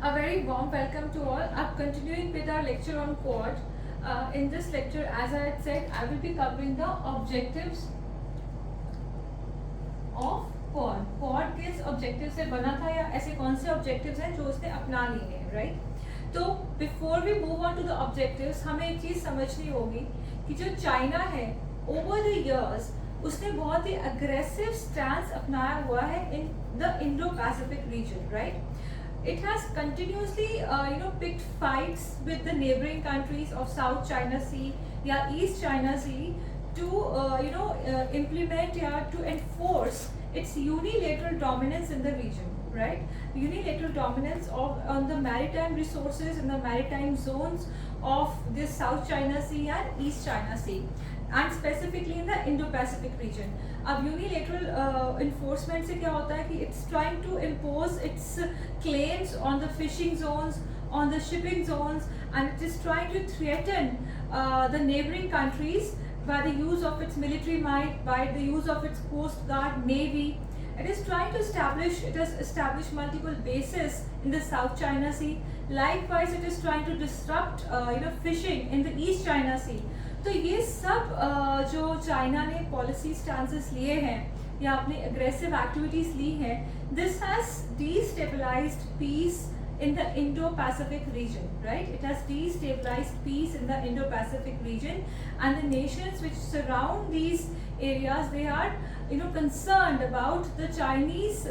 A very warm welcome to all. I'm continuing with our lecture on Quad. In this lecture, as I had said, I will be covering the objectives of Quad. Quad किस objective से बना था या ऐसे कौन से objectives हैं जो उसने अपना लिए हैं, right? तो before we move on to the objectives, हमें एक चीज़ समझनी होगी कि जो चाइना है over the years उसने बहुत ही aggressive stance अपनाया हुआ है in the Indo-Pacific region, right? It has continuously picked fights with the neighboring countries of South China Sea या East China Sea to implement या to enforce its unilateral dominance in the region, right? Unilateral dominance on the maritime resources in the maritime zones of this South China Sea and East China Sea, and specifically in the Indo-Pacific region. अब unilateral enforcement से क्या होता है कि it's trying to impose its claims on the fishing zones, on the shipping zones, and it is trying to threaten the neighboring countries by the use of its military might, by the use of its coast guard, navy. It is trying to establish multiple bases in the South China Sea. Likewise, it is trying to disrupt fishing in the East China Sea. तो ये सब जो China ने policy stances लिए हैं या अपनी aggressive activities ली हैं, this has destabilized peace in the Indo-Pacific region, right? It has destabilized peace in the Indo-Pacific region, and the nations which surround these areas, they are concerned about the Chinese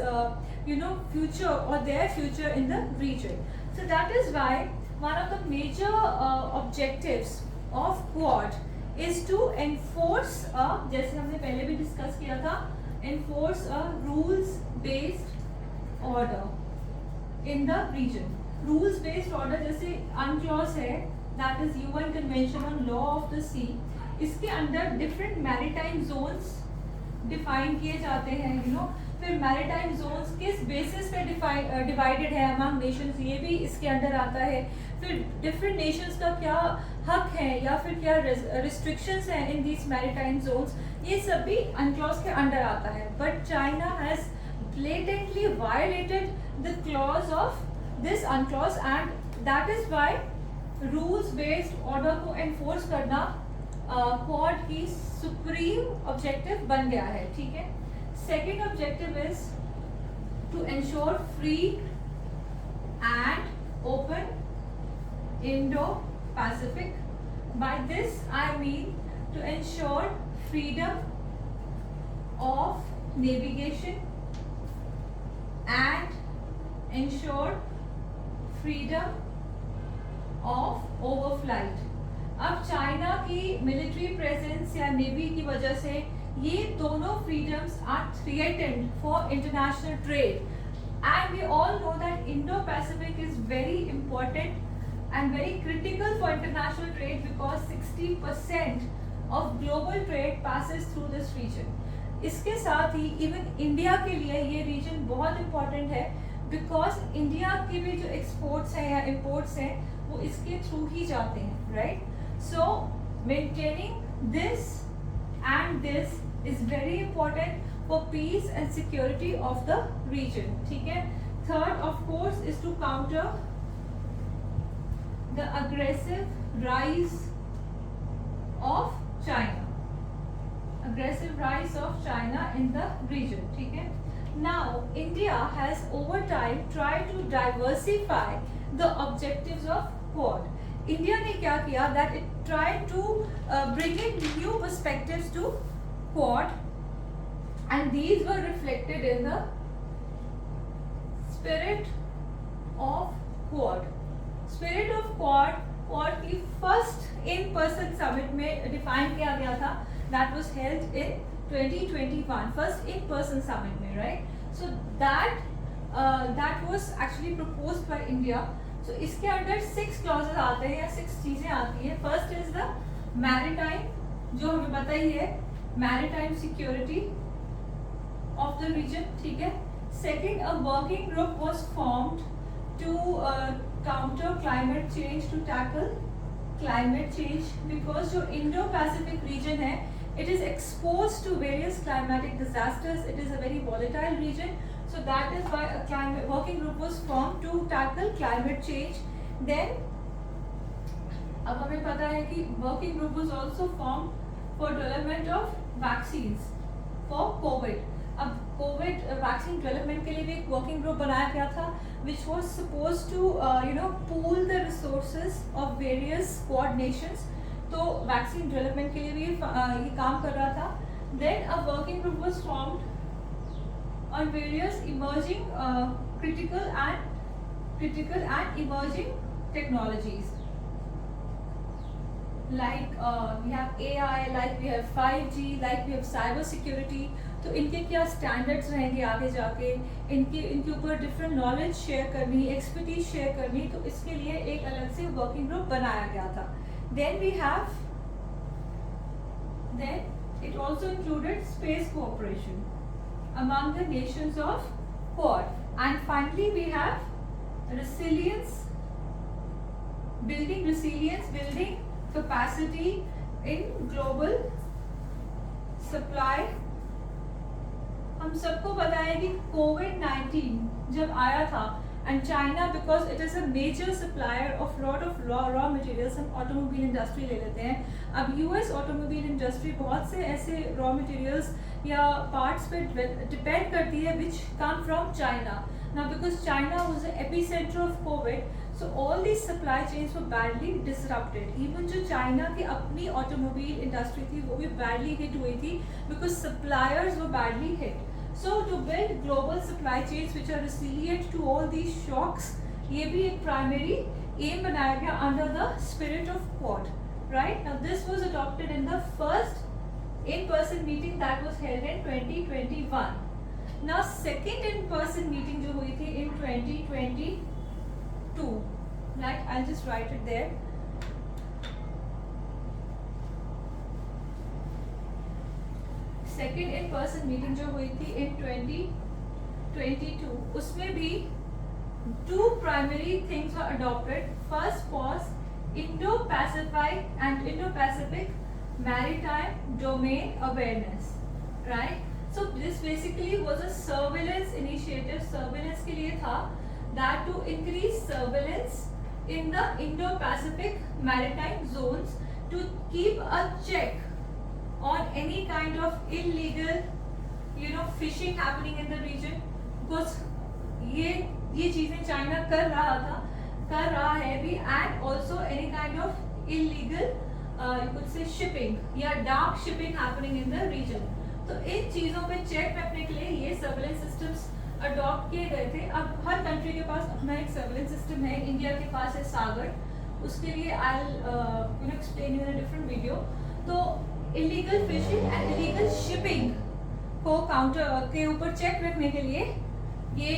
future or their future in the region. So that is why one of the major objectives of Quad is to enforce जैसे हमने पहले भी discuss किया था, enforce a rules based order in the region. Rules based order जैसे UNCLOS है, that is UN Convention on Law of the Sea. इसके अंदर different maritime zones define किए जाते हैं, फिर maritime zones किस basis पे divided है among nations, ये भी इसके अंदर आता है. फिर different nations का क्या हक है या फिर क्या restrictions हैं in these maritime zones, ये सब भी UNCLOS के अंदर आता है. But China has blatantly violated the clause of this UNCLOS, and that is why rules based order को enforce करना Quad की supreme objective बन गया है. ठीक है. Second objective is to ensure free and open Indo-Pacific. By this I mean to ensure freedom of navigation and ensure freedom of overflight. अब China की मिलिट्री प्रेजेंस या नेवी की वजह से ये दोनों freedoms are threatened for international trade, and we all know that Indo-Pacific is very important and very critical for international trade because 60% of global trade passes through this region. इसके साथ ही even India के लिए ये reason बहुत important है because India के भी जो एक्सपोर्ट्स हैं या इम्पोर्ट्स हैं वो इसके थ्रू ही जाते हैं, right? So maintaining this and this is very important for peace and security of the region. ठीक है. Third of course is to counter the aggressive rise of China. Aggressive rise of China in the region. ठीक है. Now India has over time tried to diversify the objectives of Quad. India ने क्या किया that it tried to bring in new perspectives to Quad, and these were reflected in the spirit of Quad. Spirit of Quad की first in person summit में define किया गया था. That was held in 2021, first in person summit में, right? So that was actually proposed by India. So इसके अंदर 6 clauses आते हैं या 6 चीजें आती हैं. फर्स्ट इज द मैरीटाइम, जो हमें पता ही है, maritime security of the region. ठीक है. Second, a working group was formed to counter climate change, to tackle climate change, because जो Indo-Pacific region है, it is exposed to various climatic disasters. It is a very volatile region. So that is why a climate working group was formed to tackle climate change. Then अब हमें पता है कि working group was also form for development of vaccines for COVID. अब COVID vaccine development के लिए भी एक वर्किंग ग्रुप बनाया गया था which was suppose to pool the resources of various Quad nations. तो वैक्सीन डेवलपमेंट के लिए भी ये काम कर रहा था. Then a working group was formed on various emerging critical and emerging technologies like we have AI, like we have 5G, like we have cyber security. तो इनके क्या स्टैंडर्ड्स रहेंगे आगे जाके, इनके ऊपर डिफरेंट नॉलेज शेयर करनी, एक्सपर्टीज शेयर करनी. तो इसके लिए एक अलग से वर्किंग ग्रुप बनाया गया था. then it also included space cooperation among the nations of Quad. And finally we have building capacity in global supply. हम सबको पता है कि कोविड-19 जब आया था and China because it is a major supplier of lot of raw materials. हम automobile industry ले लेते हैं. अब यूएस ऑटोमोबाइल इंडस्ट्री बहुत से ऐसे रॉ मटेरियल्स या पार्ट्स पे डिपेंड करती है which come from China. Now because China was the epicentre of Covid, so all these supply chains were badly disrupted. Even जो चाइना की अपनी ऑटोमोबाइल इंडस्ट्री थी वो भी बैडली हिट हुई थी because suppliers were badly hit. So to build global supply chains which are resilient to all these shocks, ये भी एक primary aim बनाया गया under the spirit of Quad, right? Now this was adopted in the first in-person meeting that was held in 2021. Now second in-person meeting जो हुई थी in 2022, right? I'll just write it there. Second in person meeting जो हुई थी in 2022, उसमें भी two primary things were adopted. First was Indo-Pacific maritime domain awareness, right? So this basically was a surveillance initiative. Surveillance के लिए था that to increase surveillance in the Indo-Pacific maritime zones to keep a check on any kind of illegal, fishing happening in the region. Because ये चीजें China कर रहा है भी, and also any kind of illegal you could say shipping या dark shipping happening in the region. तो इन चीजों पे चेक रखने के लिए ये सर्वेलेंस सिस्टम्स अडॉप्ट किए गए थे. अब हर कंट्री के पास अपना एक सर्वेलेंस सिस्टम है. इंडिया के पास है सागर, उसके लिए I'll explain you in a different video. तो illegal fishing and illegal shipping को काउंटर के ऊपर चेक रखने के लिए ये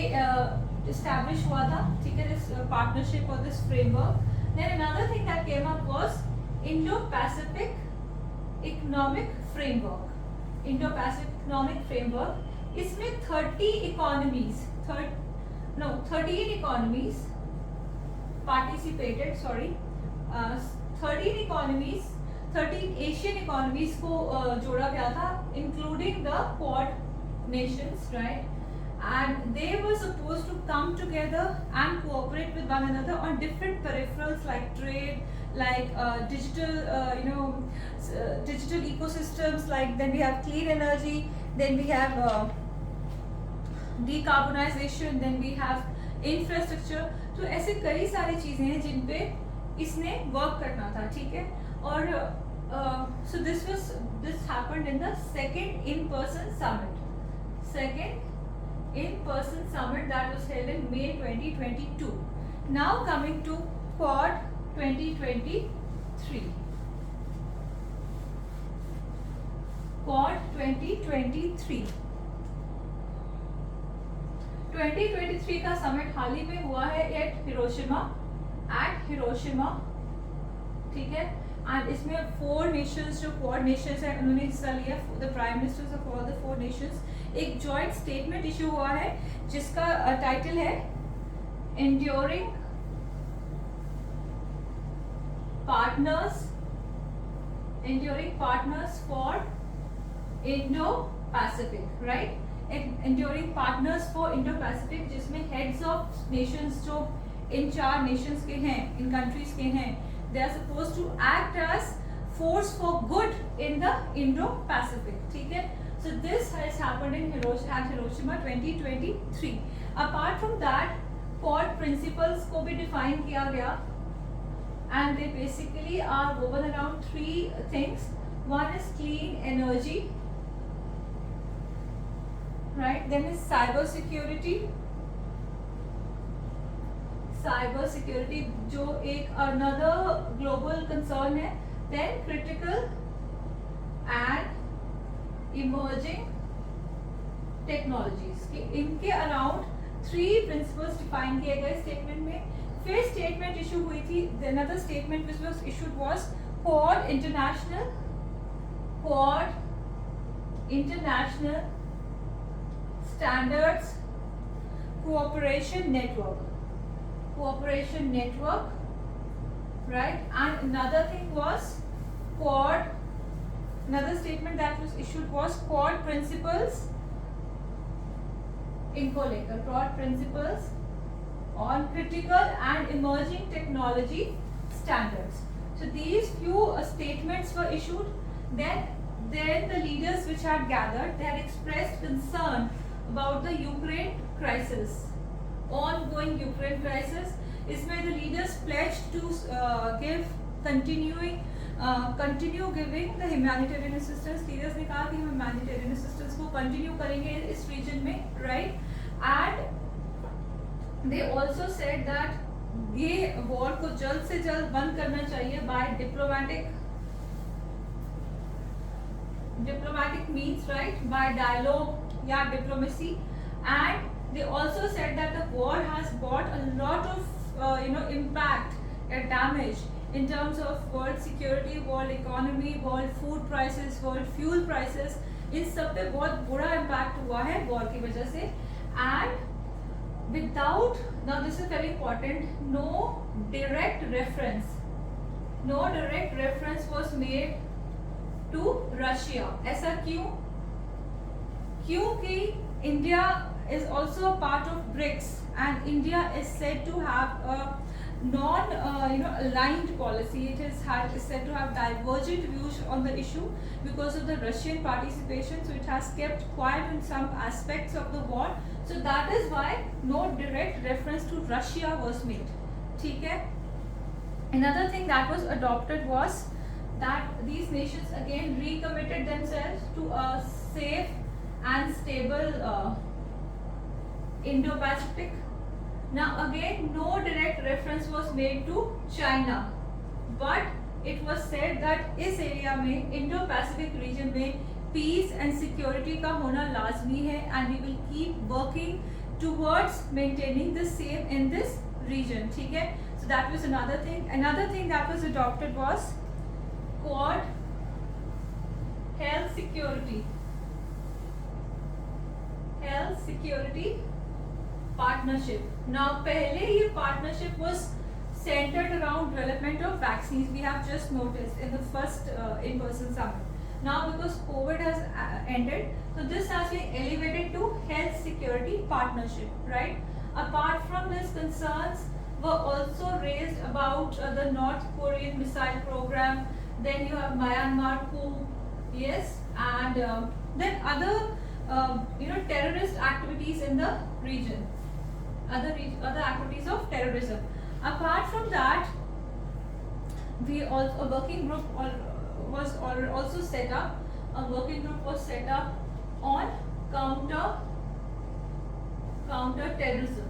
एस्टैब्लिश हुआ था. ठीक है, दिस पार्टनरशिप और this framework. Then another thing that came up was Indo Pacific economic framework. Indo Pacific framework, इसमें 13 इकोनॉमीज पार्टिसिपेटेड. 13 एशियन इकोनॉमीज को जोड़ा गया था, including the quad Nations, right? And they were supposed to come together and cooperate with one another on different peripherals like trade, like digital ecosystems, like then we have clean energy, then we have decarbonization, then we have infrastructure. तो ऐसे कई सारी चीजें हैं जिन पे इसने work करना था. ठीक है, और so this happened in the second in-person summit that was held in May 2022. Now coming to Quad 2023. Quad 2023. 2023 का समिट हाल ही में हुआ है एट हिरोशिमा. ठीक है, एंड इसमें 4 नेशंस जो क्वाड नेशंस है उन्होंने हिस्सा लिया. The prime ministers of all the 4 Nations. एक जॉइंट स्टेटमेंट इशू हुआ है जिसका टाइटल है enduring partners for Indo Pacific, right? enduring partners for Indo-Pacific, जिसमें heads of nations जो इन 4 nations के हैं, इन countries के हैं, they are supposed to act as force for good in the Indo-Pacific. ठीक है? So this has happened in Hiroshima 2023. Apart from that, Quad principles को भी define किया गया, and they basically are woven around 3 things. One is clean energy, right? Then is cyber security जो एक another global concern है. Then critical and emerging technologies. इनके around 3 principles define किए गए statement में. फिर statement issue हुई थी. Another statement which was issued was Quad International Standards Cooperation Network, right? And another thing was Quad. Another statement that was issued was Quad Principles. इनको लेकर Quad Principles on critical and emerging technology standards. So these few statements were issued. Then the leaders which had gathered, they had expressed concern about the Ukraine crisis, ongoing Ukraine crisis. इसमें the leaders pledged to continue giving the humanitarian assistance. Leaders ने कहा कि हम humanitarian assistance को continue करेंगे इस region में, right? And they also said that ये war को जल्द से जल्द बंद करना चाहिए by diplomatic means, right? By dialogue, yeah, diplomacy. And they also said that the war has brought a lot of impact and damage in terms of world security, world economy, world food prices, world fuel prices. इन सब पे बहुत बुरा impact हुआ है war की वजह से. And without, now this is very important, no direct reference was made to Russia. ऐसा क्यों? क्योंकि India is also a part of BRICS, and India is said to have a aligned policy. It is said to have divergent views on the issue because of the Russian participation. So it has kept quiet in some aspects of the war. So that is why no direct reference to Russia was made. ठीक है? Another thing that was adopted was that these nations again recommitted themselves to a safe and stable Indo-Pacific. Now again, no direct reference was made to China, but it was said that इस area में Indo-Pacific region में peace and security का होना लाजमी है, and we will keep working towards maintaining the same in this region. ठीक है? So that was another thing. Another thing that was adopted was Quad health security partnership. Now पहले ये partnership was centered around development of vaccines. We have just noticed in the first in-person summit. Now because COVID has ended, so this has been elevated to health security partnership, right? Apart from this, concerns were also raised about the North Korean missile program. Then you have Myanmar coup, yes, and then other terrorist activities in the region, other activities of terrorism. Apart from that, a working group was also set up. A working group was set up on counter terrorism.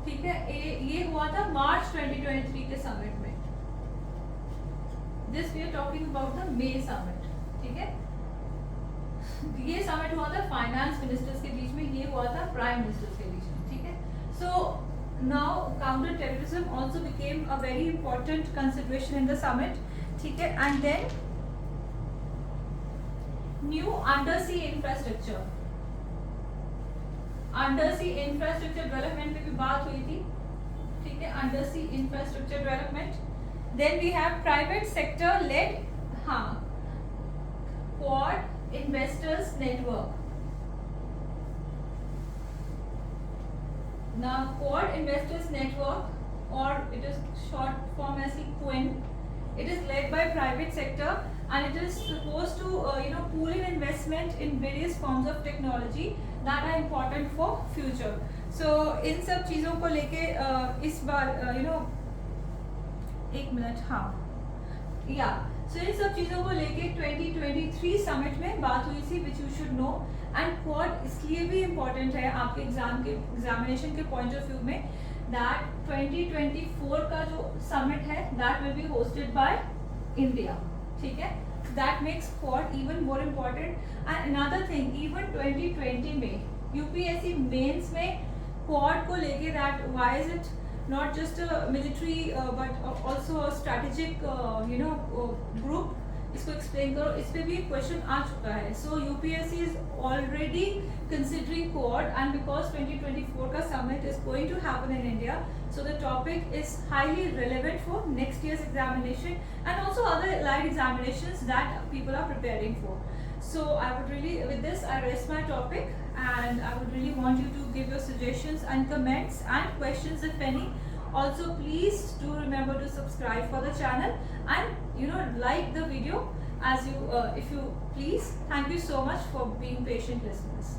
ठीक है? ये हुआ था मार्च 2023 के summit में. This we are talking about the May summit. ठीक है? ये समिट हुआ था फाइनेंस मिनिस्टर्स के बीच में, ये हुआ था प्राइम मिनिस्टर्स के बीच में. ठीक है? So now counter terrorism also became a very important consideration in the summit. ठीक है? And then new undersea infrastructure development पे भी बात हुई थी. ठीक है? Undersea infrastructure development. Then we have private sector led Quad investors network. Now, Quad Investors Network, or it is short form as QUIN, it is led by private sector and it is supposed to pool in investment in various forms of technology that are important for future. So इन सब चीज़ों को लेके इस बार एक minute, हाँ या सो इन सब चीज़ों को लेके 2023 समिट में बात हुई थी, which you should know. And quad इसलिए भी इम्पोर्टेंट है आपके एग्जामिनेशन के पॉइंट ऑफ व्यू में, दैट 2024 का जो समिट है that will be hosted by India. ठीक है, that makes quad even more important. And another thing, even 2020 में यूपीएससी मेंस में क्वाड को लेके, that why is it not just a military but also a strategic group, इसको explain करो. इस पे भी क्वेश्चन आ चुका है. So UPSC is already considering Quad, and because 2024 का summit is going to happen in India, so the topic is highly relevant for next year's examination and also other allied examinations that people are preparing for. So I would really, with this I rest my topic, and I would really want you to give your suggestions and comments and questions if any. Also please do remember to subscribe for the channel and like the video as you if you please. Thank you so much for being patient listeners.